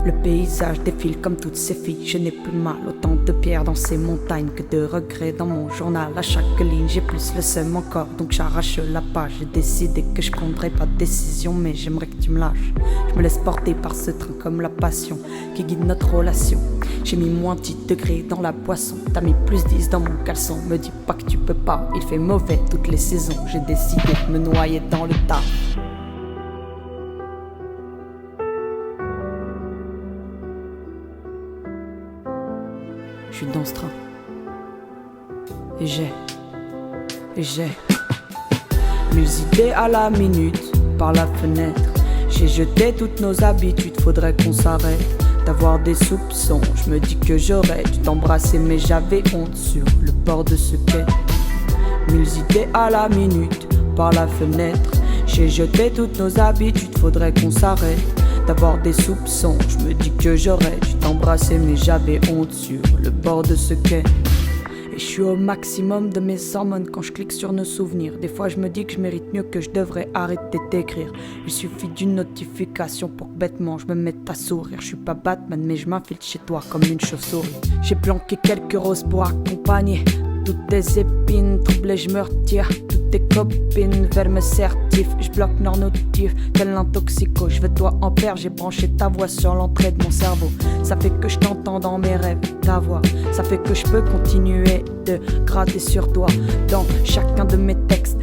Le paysage défile comme toutes ces filles. Je n'ai plus mal, autant de pierres dans ces montagnes que de regrets dans mon journal. À chaque ligne j'ai plus le seum encore, donc j'arrache la page. J'ai décidé que je prendrai pas de décision, mais j'aimerais que tu me lâches. Je me laisse porter par ce train comme la passion qui guide notre relation. J'ai mis moins 10 degrés dans la boisson, t'as mis plus 10 dans mon caleçon. Me dis pas que tu peux pas, il fait mauvais toutes les saisons. J'ai décidé de me noyer dans le tas. Je suis dans ce train et j'ai mille idées à la minute par la fenêtre. J'ai jeté toutes nos habitudes, faudrait qu'on s'arrête d'avoir des soupçons. Je me dis que j'aurais dû t'embrasser mais j'avais honte sur le bord de ce quai. Mille idées à la minute par la fenêtre. J'ai jeté toutes nos habitudes, faudrait qu'on s'arrête d'avoir des soupçons. Je me dis que j'aurais dû t'embrasser mais j'avais honte sur le bord de ce quai. Et je suis au maximum de mes hormones quand je clique sur nos souvenirs. Des fois je me dis que je mérite mieux, que je devrais arrêter d'écrire. Il suffit d'une notification pour que bêtement je me mette à sourire. Je suis pas Batman mais je m'infiltre chez toi comme une chauve-souris. J'ai planqué quelques roses pour accompagner toutes tes épines troublées, je me retire. Toutes tes copines veulent me certif. Je bloque leur notif, tel un toxico. Je veux toi en paire, j'ai branché ta voix sur l'entrée de mon cerveau. Ça fait que je t'entends dans mes rêves, ta voix. Ça fait que je peux continuer de gratter sur toi. Dans chacun de mes textes,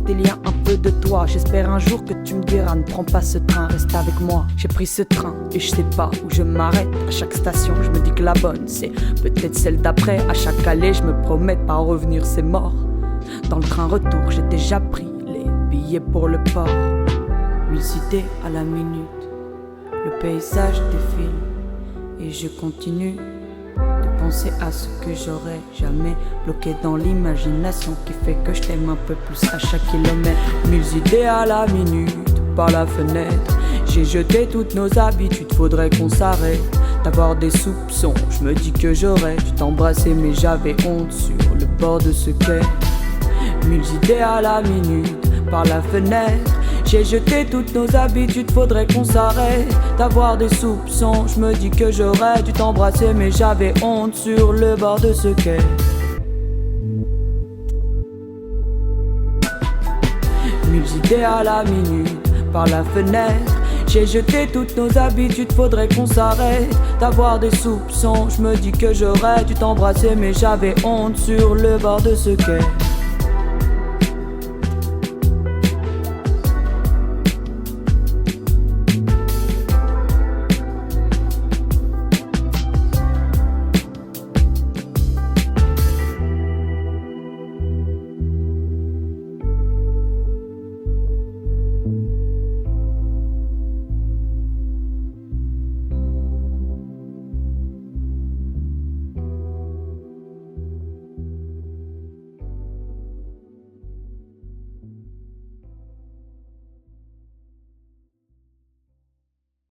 il y a un peu de toi. J'espère un jour que tu me diras, ne prends pas ce train, reste avec moi. J'ai pris ce train et je sais pas où je m'arrête. À chaque station je me dis que la bonne c'est peut-être celle d'après. À chaque allée je me promets de pas revenir, c'est mort. Dans le train retour j'ai déjà pris les billets pour le port. Mille idées à la minute, le paysage défile et je continue de penser à ce que j'aurais jamais bloqué dans l'imagination, qui fait que je t'aime un peu plus à chaque kilomètre. Mille idées à la minute par la fenêtre. J'ai jeté toutes nos habitudes, faudrait qu'on s'arrête d'avoir des soupçons. Je me dis que j'aurais dû t'embrasser mais j'avais honte sur le bord de ce quai. Mille idées à la minute par la fenêtre. J'ai jeté toutes nos habitudes, faudrait qu'on s'arrête d'avoir des soupçons. Je me dis que j'aurais dû t'embrasser mais j'avais honte sur le bord de ce quai. Mille idées à la minute par la fenêtre. J'ai jeté toutes nos habitudes, faudrait qu'on s'arrête d'avoir des soupçons. Je me dis que j'aurais dû t'embrasser mais j'avais honte sur le bord de ce quai.